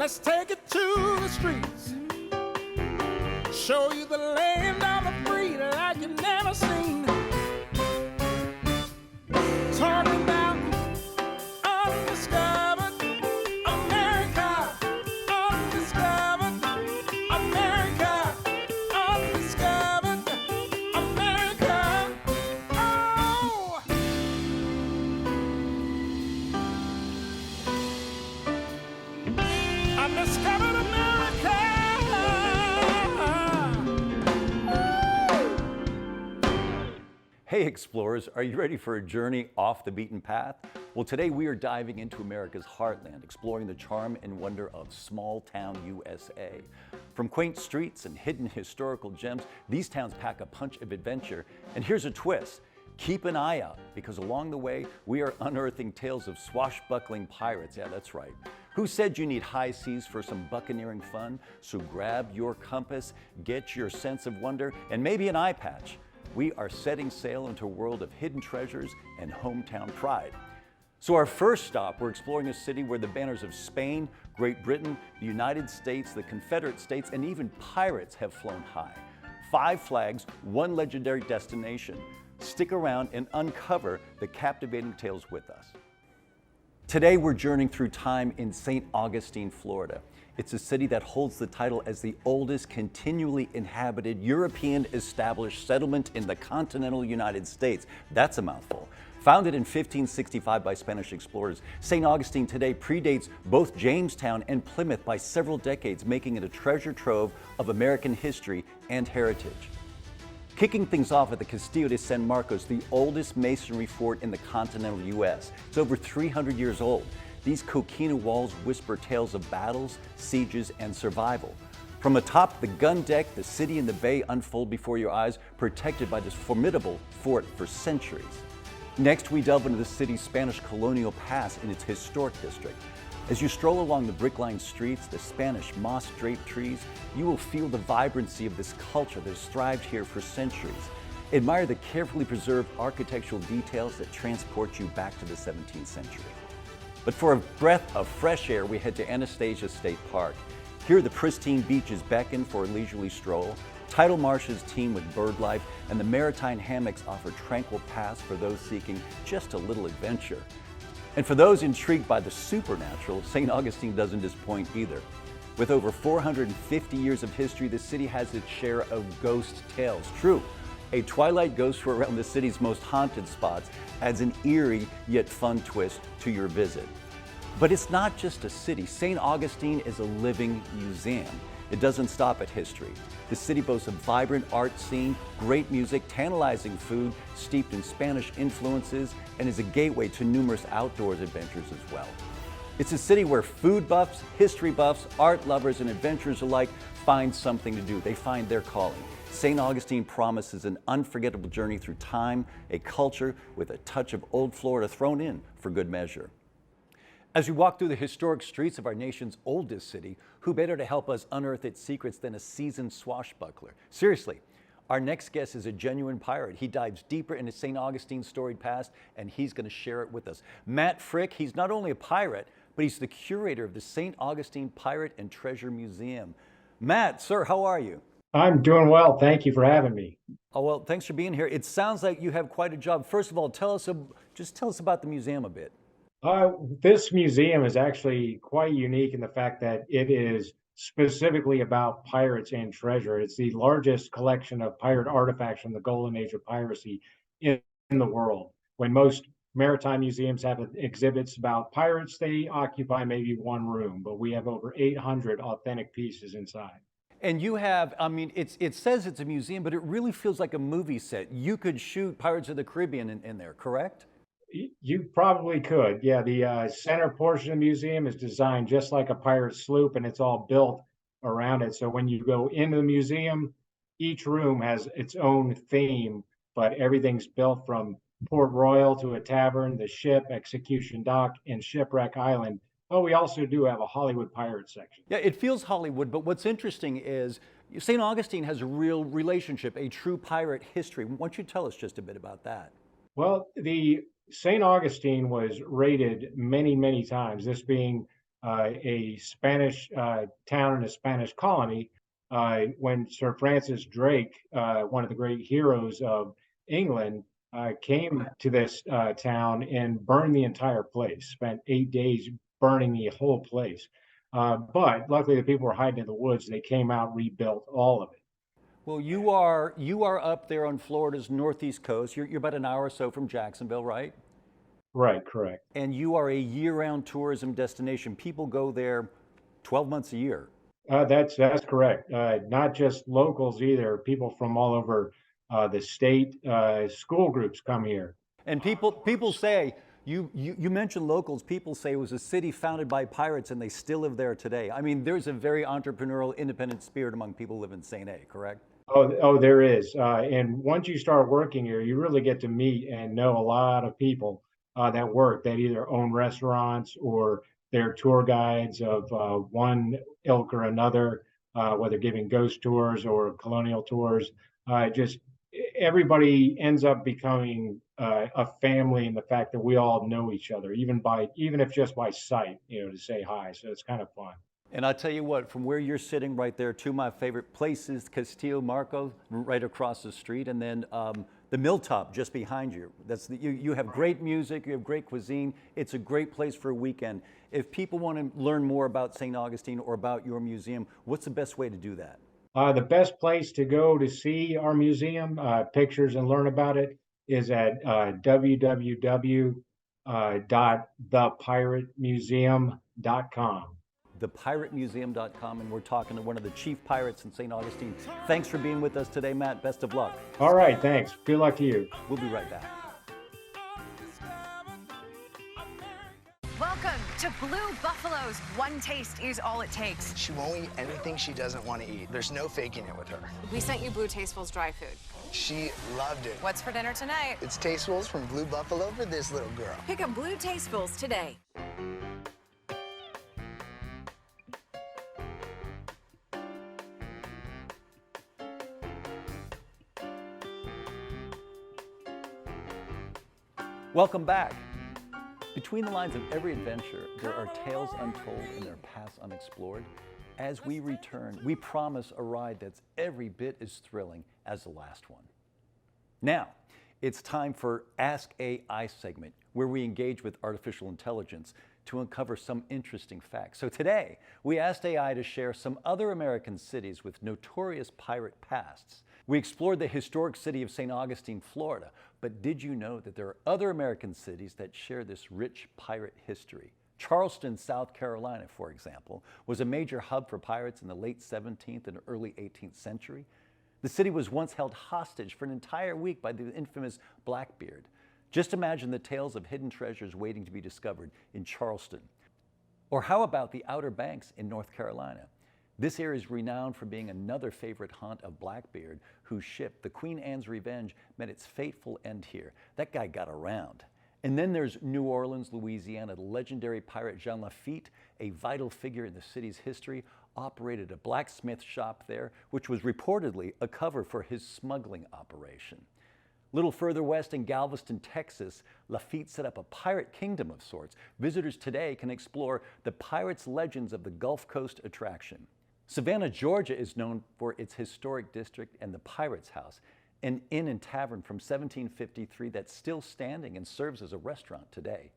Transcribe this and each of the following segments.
Let's take it to the streets. Show you the land of the free like you've never seen. Talking about undiscovered America. Undiscovered America. Undiscovered America. Oh! Undiscovered America. Hey explorers, are you ready for a journey off the beaten path? Well, today we are diving into America's heartland, exploring the charm and wonder of small town USA. From quaint streets and hidden historical gems, these towns pack a punch of adventure. And here's a twist. Keep an eye out, because along the way, we are unearthing tales of swashbuckling pirates. Yeah, that's right. Who said you need high seas for some buccaneering fun? So grab your compass, get your sense of wonder, and maybe an eye patch. We are setting sail into a world of hidden treasures and hometown pride. So our first stop, we're exploring a city where the banners of Spain, Great Britain, the United States, the Confederate States, and even pirates have flown high. 5 flags, 1 legendary destination. Stick around and uncover the captivating tales with us. Today we're journeying through time in St. Augustine, Florida. It's a city that holds the title as the oldest continually inhabited European established settlement in the continental United States. That's a mouthful. Founded in 1565 by Spanish explorers, St. Augustine today predates both Jamestown and Plymouth by several decades, making it a treasure trove of American history and heritage. Kicking things off at the Castillo de San Marcos, the oldest masonry fort in the continental U.S. It's over 300 years old. These coquina walls whisper tales of battles, sieges, and survival. From atop the gun deck, the city and the bay unfold before your eyes, protected by this formidable fort for centuries. Next, we delve into the city's Spanish colonial past in its historic district. As you stroll along the brick-lined streets, the Spanish moss-draped trees, you will feel the vibrancy of this culture that has thrived here for centuries. Admire the carefully preserved architectural details that transport you back to the 17th century. But for a breath of fresh air, we head to Anastasia State Park. Here, the pristine beaches beckon for a leisurely stroll. Tidal marshes teem with bird life, and the maritime hammocks offer tranquil paths for those seeking just a little adventure. And for those intrigued by the supernatural, St. Augustine doesn't disappoint either. With over 450 years of history, the city has its share of ghost tales. True, a twilight ghost tour around the city's most haunted spots adds an eerie yet fun twist to your visit. But it's not just a city. St. Augustine is a living museum. It doesn't stop at history. The city boasts a vibrant art scene, great music, tantalizing food steeped in Spanish influences, and is a gateway to numerous outdoors adventures as well. It's a city where food buffs, history buffs, art lovers, and adventurers alike find something to do. They find their calling. St. Augustine promises an unforgettable journey through time, a culture with a touch of old Florida thrown in for good measure. As we walk through the historic streets of our nation's oldest city, who better to help us unearth its secrets than a seasoned swashbuckler? Seriously, our next guest is a genuine pirate. He dives deeper into St. Augustine's storied past, and he's going to share it with us. Matt Frick, he's not only a pirate, but he's the curator of the St. Augustine Pirate and Treasure Museum. Matt, sir, how are you? I'm doing well. Thank you for having me. Oh, well, thanks for being here. It sounds like you have quite a job. First of all, just tell us about the museum a bit. This museum is actually quite unique in the fact that it is specifically about pirates and treasure. It's the largest collection of pirate artifacts from the golden age of piracy in the world. When most maritime museums have exhibits about pirates, they occupy maybe one room, but we have over 800 authentic pieces inside. And you have, I mean, it says it's a museum, but it really feels like a movie set. You could shoot Pirates of the Caribbean in there, correct? You probably could. Yeah, the center portion of the museum is designed just like a pirate sloop, and it's all built around it. So when you go into the museum, each room has its own theme, but everything's built from Port Royal to a tavern, the ship, Execution Dock, and Shipwreck Island. Oh, we also do have a Hollywood pirate section. Yeah, it feels Hollywood, but what's interesting is St. Augustine has a real relationship, a true pirate history. Why don't you tell us just a bit about that? Well, the St. Augustine was raided many, many times, this being a Spanish town in a Spanish colony when Sir Francis Drake, one of the great heroes of England, came to this town and burned the entire place, spent 8 days burning the whole place. But luckily, the people were hiding in the woods. They came out, rebuilt all of it. Well, you are up there on Florida's northeast coast. You're about an hour or so from Jacksonville, right? Right, correct. And you are a year-round tourism destination. People go there 12 months a year. That's correct. Not just locals either. People from all over the state. School groups come here. And people say, you mentioned locals, people say it was a city founded by pirates and they still live there today. I mean, there's a very entrepreneurial, independent spirit among people who live in St. A, correct? Oh, there is. And once you start working here, you really get to meet and know a lot of people that work that either own restaurants or they're tour guides of one ilk or another, whether giving ghost tours or colonial tours. Just everybody ends up becoming a family in the fact that we all know each other, even if just by sight, to say hi. So it's kind of fun. And I tell you what, from where you're sitting right there, two of my favorite places, Castillo Marco, right across the street, and then the Milltop just behind you. You have great music, you have great cuisine. It's a great place for a weekend. If people want to learn more about St. Augustine or about your museum, what's the best way to do that? The best place to go to see our museum, pictures and learn about it, is at www.thepiratemuseum.com. thepiratemuseum.com, and we're talking to one of the chief pirates in St. Augustine. Thanks for being with us today, Matt. Best of luck. All right, thanks. Good luck to you. We'll be right back. Welcome to Blue Buffalo's. One taste is all it takes. She won't eat anything she doesn't want to eat. There's no faking it with her. We sent you Blue Tastefuls dry food. She loved it. What's for dinner tonight? It's Tastefuls from Blue Buffalo for this little girl. Pick up Blue Tastefuls today. Welcome back. Between the lines of every adventure, there are tales untold and their paths unexplored. As we return, we promise a ride that's every bit as thrilling as the last one. Now, it's time for Ask AI segment, where we engage with artificial intelligence to uncover some interesting facts. So today, we asked AI to share some other American cities with notorious pirate pasts. We explored the historic city of St. Augustine, Florida, but did you know that there are other American cities that share this rich pirate history? Charleston, South Carolina, for example, was a major hub for pirates in the late 17th and early 18th century. The city was once held hostage for an entire week by the infamous Blackbeard. Just imagine the tales of hidden treasures waiting to be discovered in Charleston. Or how about the Outer Banks in North Carolina? This area is renowned for being another favorite haunt of Blackbeard, whose ship, the Queen Anne's Revenge, met its fateful end here. That guy got around. And then there's New Orleans, Louisiana. The legendary pirate Jean Lafitte, a vital figure in the city's history, operated a blacksmith shop there, which was reportedly a cover for his smuggling operation. A little further west in Galveston, Texas, Lafitte set up a pirate kingdom of sorts. Visitors today can explore the pirates' legends of the Gulf Coast attraction. Savannah, Georgia is known for its historic district and the Pirates House, an inn and tavern from 1753 that's still standing and serves as a restaurant today.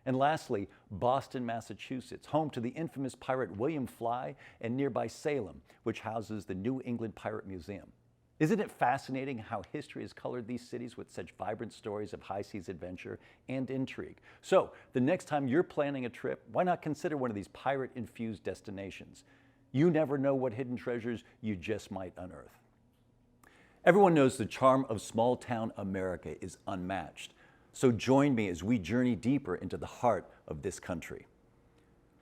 And lastly, Boston, Massachusetts, home to the infamous pirate William Fly, and nearby Salem, which houses the New England Pirate Museum. Isn't it fascinating how history has colored these cities with such vibrant stories of high seas adventure and intrigue? So, the next time you're planning a trip, why not consider one of these pirate-infused destinations? You never know what hidden treasures you just might unearth. Everyone knows the charm of small-town America is unmatched. So join me as we journey deeper into the heart of this country.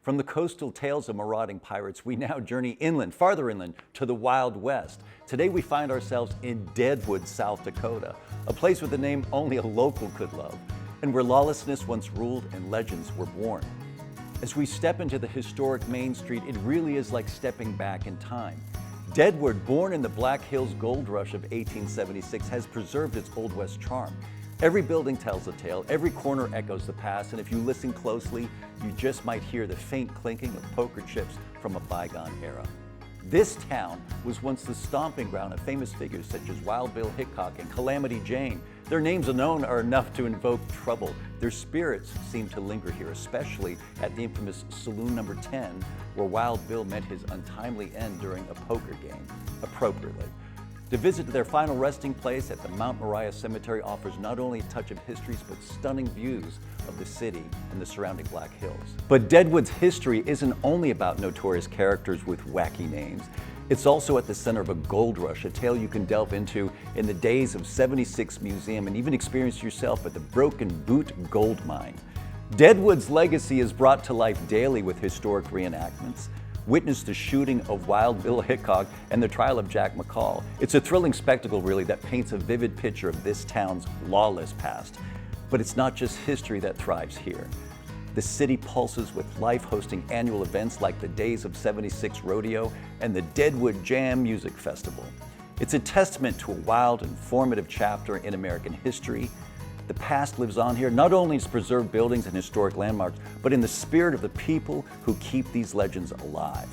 From the coastal tales of marauding pirates, we now journey inland, farther inland, to the Wild West. Today we find ourselves in Deadwood, South Dakota, a place with a name only a local could love, and where lawlessness once ruled and legends were born. As we step into the historic Main Street, it really is like stepping back in time. Deadwood, born in the Black Hills Gold Rush of 1876, has preserved its Old West charm. Every building tells a tale, every corner echoes the past, and if you listen closely, you just might hear the faint clinking of poker chips from a bygone era. This town was once the stomping ground of famous figures such as Wild Bill Hickok and Calamity Jane. Their names alone are enough to invoke trouble. Their spirits seem to linger here, especially at the infamous Saloon Number 10, where Wild Bill met his untimely end during a poker game, appropriately. To visit their final resting place at the Mount Moriah Cemetery offers not only a touch of history, but stunning views of the city and the surrounding Black Hills. But Deadwood's history isn't only about notorious characters with wacky names. It's also at the center of a gold rush, a tale you can delve into in the days of 76 Museum and even experience yourself at the Broken Boot Gold Mine. Deadwood's legacy is brought to life daily with historic reenactments. Witness the shooting of Wild Bill Hickok and the trial of Jack McCall. It's a thrilling spectacle, really, that paints a vivid picture of this town's lawless past. But it's not just history that thrives here. The city pulses with life, hosting annual events like the Days of 76 Rodeo and the Deadwood Jam Music Festival. It's a testament to a wild and formative chapter in American history. The past lives on here, not only to preserve buildings and historic landmarks, but in the spirit of the people who keep these legends alive.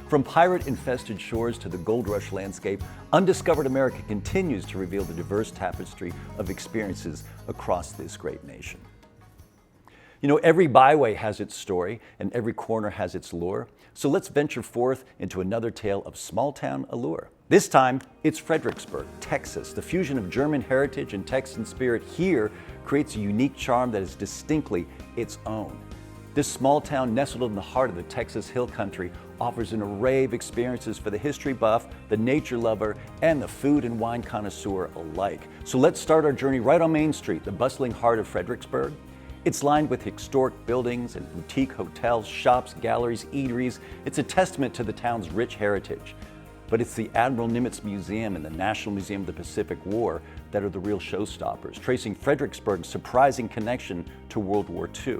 From pirate-infested shores to the gold rush landscape, Undiscovered America continues to reveal the diverse tapestry of experiences across this great nation. You know, every byway has its story and every corner has its lure. So let's venture forth into another tale of small-town allure. This time, it's Fredericksburg, Texas. The fusion of German heritage and Texan spirit here creates a unique charm that is distinctly its own. This small town nestled in the heart of the Texas Hill Country offers an array of experiences for the history buff, the nature lover, and the food and wine connoisseur alike. So let's start our journey right on Main Street, the bustling heart of Fredericksburg. It's lined with historic buildings and boutique hotels, shops, galleries, eateries. It's a testament to the town's rich heritage. But it's the Admiral Nimitz Museum and the National Museum of the Pacific War that are the real showstoppers, tracing Fredericksburg's surprising connection to World War II.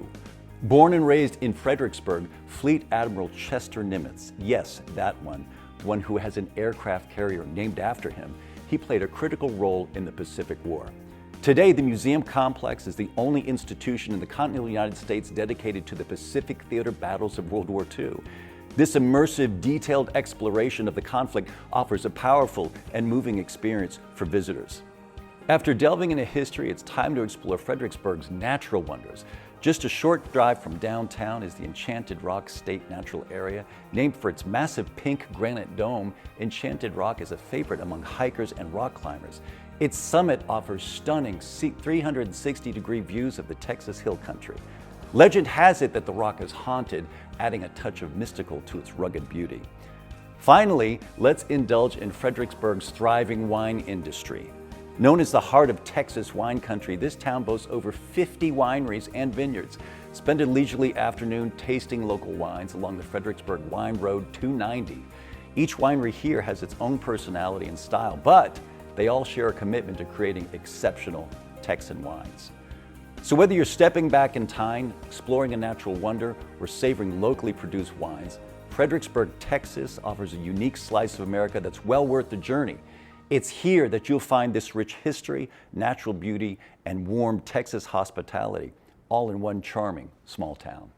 Born and raised in Fredericksburg, Fleet Admiral Chester Nimitz, yes, that one who has an aircraft carrier named after him, he played a critical role in the Pacific War. Today, the museum complex is the only institution in the continental United States dedicated to the Pacific theater battles of World War II. This immersive, detailed exploration of the conflict offers a powerful and moving experience for visitors. After delving into history, it's time to explore Fredericksburg's natural wonders. Just a short drive from downtown is the Enchanted Rock State Natural Area. Named for its massive pink granite dome, Enchanted Rock is a favorite among hikers and rock climbers. Its summit offers stunning 360-degree views of the Texas Hill Country. Legend has it that the rock is haunted, adding a touch of mystical to its rugged beauty. Finally, let's indulge in Fredericksburg's thriving wine industry. Known as the heart of Texas wine country, this town boasts over 50 wineries and vineyards. Spend a leisurely afternoon tasting local wines along the Fredericksburg Wine Road 290. Each winery here has its own personality and style, but they all share a commitment to creating exceptional Texan wines. So whether you're stepping back in time, exploring a natural wonder, or savoring locally produced wines, Fredericksburg, Texas offers a unique slice of America that's well worth the journey. It's here that you'll find this rich history, natural beauty, and warm Texas hospitality, all in one charming small town.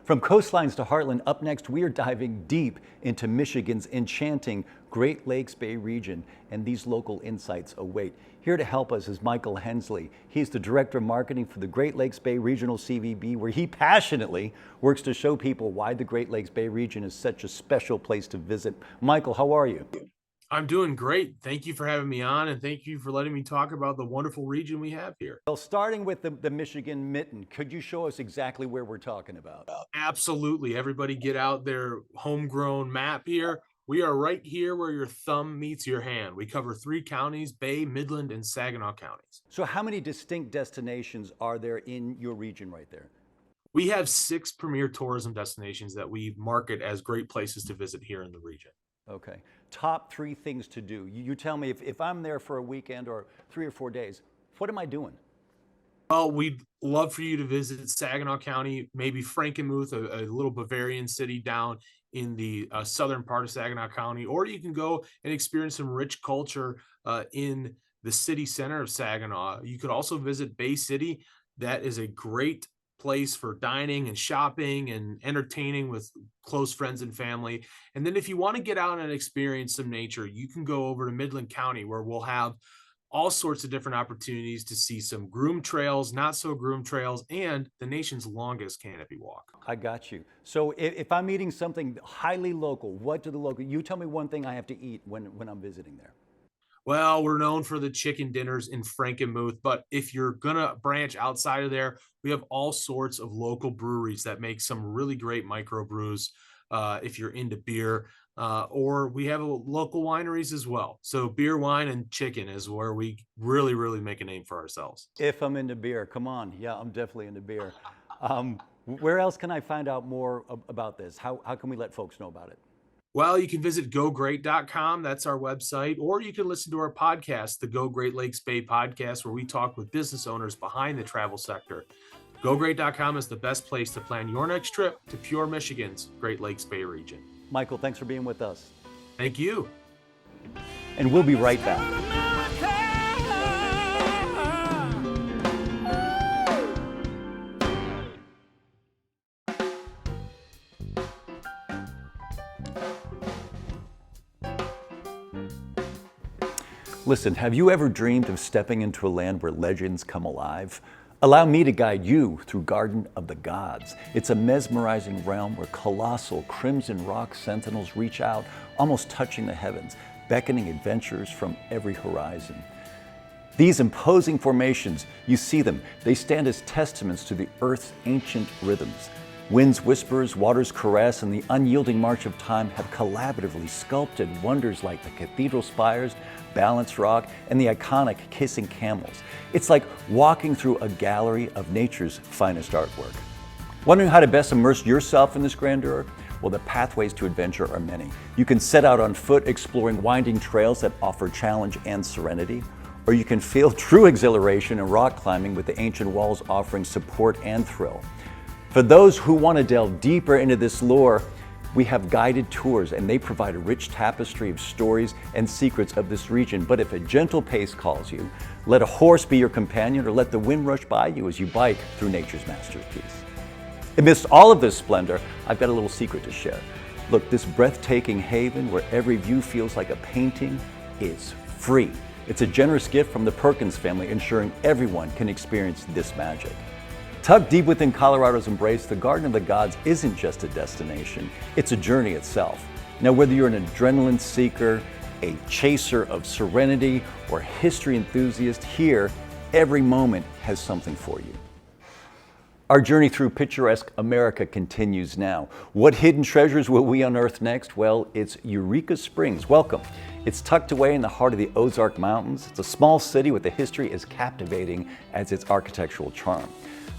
From coastlines to heartland, up next we are diving deep into Michigan's enchanting Great Lakes Bay region, and these local insights await. Here to help us is Michael Hensley. He's the Director of Marketing for the Great Lakes Bay Regional CVB, where he passionately works to show people why the Great Lakes Bay region is such a special place to visit. Michael, how are you? I'm doing great. Thank you for having me on, and thank you for letting me talk about the wonderful region we have here. Well, starting with the Michigan mitten, could you show us exactly where we're talking about? Absolutely. Everybody get out their homegrown map here. We are right here where your thumb meets your hand. We cover 3 counties, Bay, Midland, and Saginaw counties. So how many distinct destinations are there in your region right there? We have 6 premier tourism destinations that we market as great places to visit here in the region. Okay. Top 3 things to do. You tell me if I'm there for a weekend or 3 or 4 days, what am I doing? Well, we'd love for you to visit Saginaw County, maybe Frankenmuth, a little Bavarian city down in the southern part of Saginaw County, or you can go and experience some rich culture in the city center of Saginaw. You could also visit Bay City. That is a great place for dining and shopping and entertaining with close friends and family. And then if you want to get out and experience some nature, you can go over to Midland County, where we'll have all sorts of different opportunities to see some groomed trails, not so groomed trails, and the nation's longest canopy walk. I got you. So if I'm eating something highly local, what do the local, you tell me one thing I have to eat when I'm visiting there. Well, we're known for the chicken dinners in Frankenmuth, but if you're gonna branch outside of there, we have all sorts of local breweries that make some really great microbrews. If you're into beer, or we have local wineries as well. So beer, wine, and chicken is where we really, really make a name for ourselves. If I'm into beer, come on. Yeah, I'm definitely into beer. Where else can I find out more about this? How can we let folks know about it? Well, you can visit gogreat.com. That's our website. Or you can listen to our podcast, the Go Great Lakes Bay podcast, where we talk with business owners behind the travel sector. GoGreat.com is the best place to plan your next trip to Pure Michigan's Great Lakes Bay region. Michael, thanks for being with us. Thank you. And we'll be right back. Listen, have you ever dreamed of stepping into a land where legends come alive? Allow me to guide you through Garden of the Gods. It's a mesmerizing realm where colossal crimson rock sentinels reach out, almost touching the heavens, beckoning adventurers from every horizon. These imposing formations, you see them, they stand as testaments to the earth's ancient rhythms. Wind's whispers, water's caress, and the unyielding march of time have collaboratively sculpted wonders like the cathedral spires, Balance Rock, and the iconic Kissing Camels. It's like walking through a gallery of nature's finest artwork. Wondering how to best immerse yourself in this grandeur? Well, the pathways to adventure are many. You can set out on foot exploring winding trails that offer challenge and serenity, or you can feel true exhilaration in rock climbing with the ancient walls offering support and thrill. For those who want to delve deeper into this lore, we have guided tours, and they provide a rich tapestry of stories and secrets of this region. But if a gentle pace calls you, let a horse be your companion, or let the wind rush by you as you bike through nature's masterpiece. Amidst all of this splendor, I've got a little secret to share. Look, this breathtaking haven where every view feels like a painting is free. It's a generous gift from the Perkins family, ensuring everyone can experience this magic. Tucked deep within Colorado's embrace, the Garden of the Gods isn't just a destination, it's a journey itself. Now, whether you're an adrenaline seeker, a chaser of serenity, or history enthusiast, here, every moment has something for you. Our journey through picturesque America continues now. What hidden treasures will we unearth next? Well, it's Eureka Springs. Welcome. It's tucked away in the heart of the Ozark Mountains. It's a small city with a history as captivating as its architectural charm.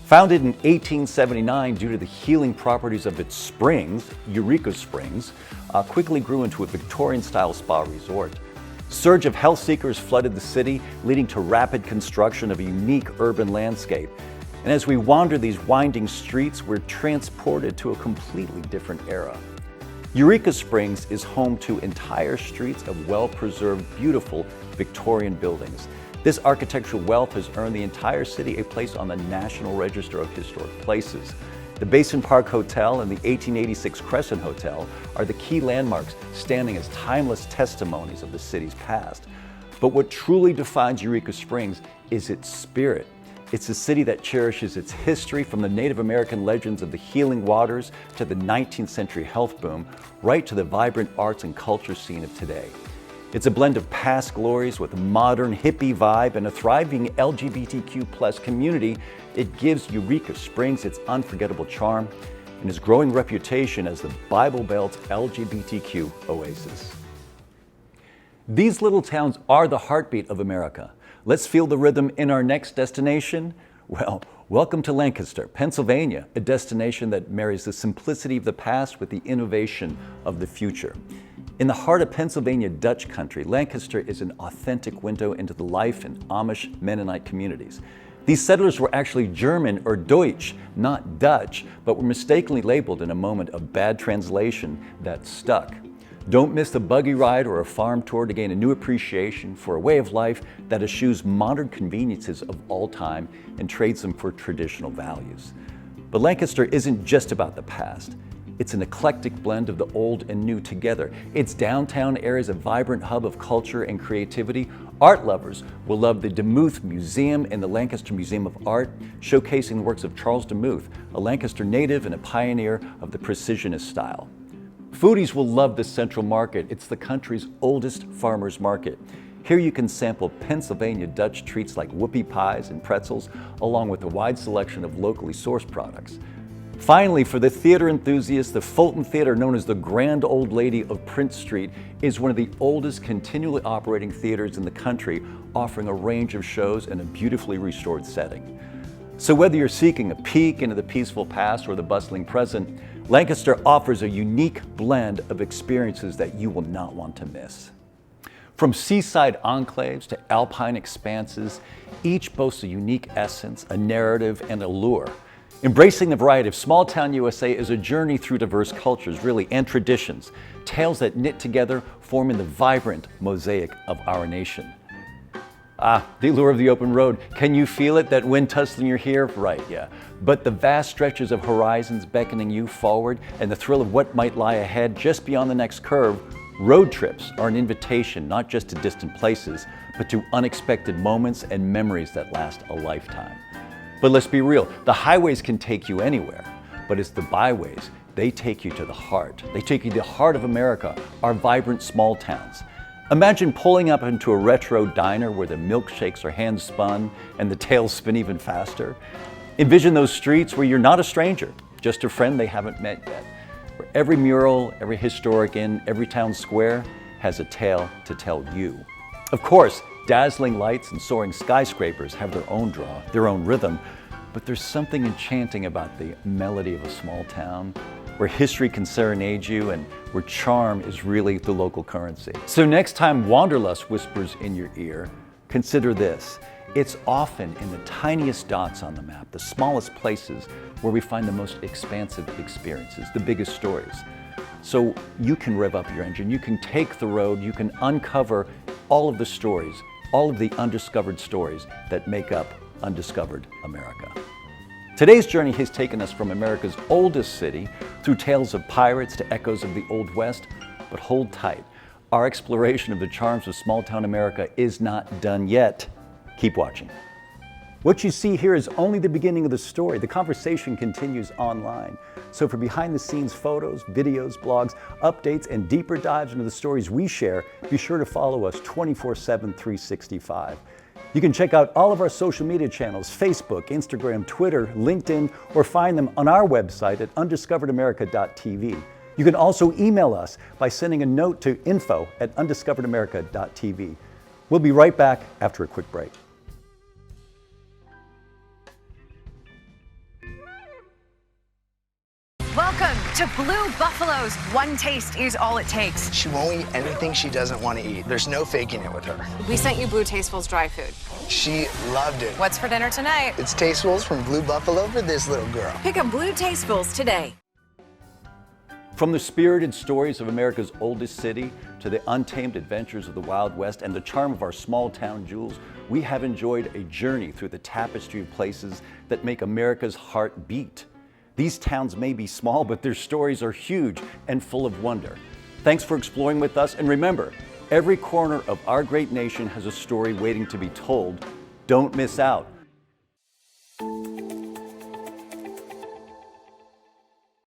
Founded in 1879 due to the healing properties of its springs, Eureka Springs quickly grew into a Victorian-style spa resort. Surge of health seekers flooded the city, leading to rapid construction of a unique urban landscape. And as we wander these winding streets, we're transported to a completely different era. Eureka Springs is home to entire streets of well-preserved, beautiful Victorian buildings. This architectural wealth has earned the entire city a place on the National Register of Historic Places. The Basin Park Hotel and the 1886 Crescent Hotel are the key landmarks, standing as timeless testimonies of the city's past. But what truly defines Eureka Springs is its spirit. It's a city that cherishes its history, from the Native American legends of the healing waters to the 19th century health boom, right to the vibrant arts and culture scene of today. It's a blend of past glories with a modern hippie vibe and a thriving LGBTQ+ community. It gives Eureka Springs its unforgettable charm and its growing reputation as the Bible Belt's LGBTQ oasis. These little towns are the heartbeat of America. Let's feel the rhythm in our next destination. Well, welcome to Lancaster, Pennsylvania, a destination that marries the simplicity of the past with the innovation of the future. In the heart of Pennsylvania Dutch country, Lancaster is an authentic window into the life in Amish Mennonite communities. These settlers were actually German or Deutsch, not Dutch, but were mistakenly labeled in a moment of bad translation that stuck. Don't miss a buggy ride or a farm tour to gain a new appreciation for a way of life that eschews modern conveniences of all time and trades them for traditional values. But Lancaster isn't just about the past. It's an eclectic blend of the old and new together. Its downtown area is a vibrant hub of culture and creativity. Art lovers will love the Demuth Museum and the Lancaster Museum of Art, showcasing the works of Charles Demuth, a Lancaster native and a pioneer of the precisionist style. Foodies will love the Central Market. It's the country's oldest farmers market. Here you can sample Pennsylvania Dutch treats like whoopie pies and pretzels, along with a wide selection of locally sourced products. Finally, for the theater enthusiasts, the Fulton Theater, known as the Grand Old Lady of Prince Street, is one of the oldest continually operating theaters in the country, offering a range of shows in a beautifully restored setting. So whether you're seeking a peek into the peaceful past or the bustling present, Lancaster offers a unique blend of experiences that you will not want to miss. From seaside enclaves to alpine expanses, each boasts a unique essence, a narrative, and a lure. Embracing the variety of small-town USA is a journey through diverse cultures, really, and traditions, tales that knit together, forming the vibrant mosaic of our nation. The allure of the open road. Can you feel it, that wind tussling your hair? Right, yeah. But the vast stretches of horizons beckoning you forward and the thrill of what might lie ahead just beyond the next curve, road trips are an invitation not just to distant places, but to unexpected moments and memories that last a lifetime. But let's be real, the highways can take you anywhere, but it's the byways, they take you to the heart. They take you to the heart of America, our vibrant small towns. Imagine pulling up into a retro diner where the milkshakes are hand spun and the tails spin even faster. Envision those streets where you're not a stranger, just a friend they haven't met yet. Where every mural, every historic inn, every town square has a tale to tell you. Of course, dazzling lights and soaring skyscrapers have their own draw, their own rhythm, but there's something enchanting about the melody of a small town where history can serenade you and where charm is really the local currency. So next time Wanderlust whispers in your ear, consider this. It's often in the tiniest dots on the map, the smallest places, where we find the most expansive experiences, the biggest stories. So you can rev up your engine, you can take the road, you can uncover all of the stories, all of the undiscovered stories that make up undiscovered America. Today's journey has taken us from America's oldest city through tales of pirates to echoes of the Old West, but hold tight. Our exploration of the charms of small-town America is not done yet. Keep watching. What you see here is only the beginning of the story. The conversation continues online. So for behind-the-scenes photos, videos, blogs, updates, and deeper dives into the stories we share, be sure to follow us 24/7, 365. You can check out all of our social media channels, Facebook, Instagram, Twitter, LinkedIn, or find them on our website at undiscoveredamerica.tv. You can also email us by sending a note to info@undiscoveredamerica.tv. We'll be right back after a quick break. Welcome to Blue Buffalo's One Taste is All It Takes. She won't eat anything she doesn't want to eat. There's no faking it with her. We sent you Blue Tastefuls dry food. She loved it. What's for dinner tonight? It's Tastefuls from Blue Buffalo for this little girl. Pick up Blue Tastefuls today. From the spirited stories of America's oldest city to the untamed adventures of the Wild West and the charm of our small town jewels, we have enjoyed a journey through the tapestry of places that make America's heart beat. These towns may be small, but their stories are huge and full of wonder. Thanks for exploring with us, and remember, every corner of our great nation has a story waiting to be told. Don't miss out.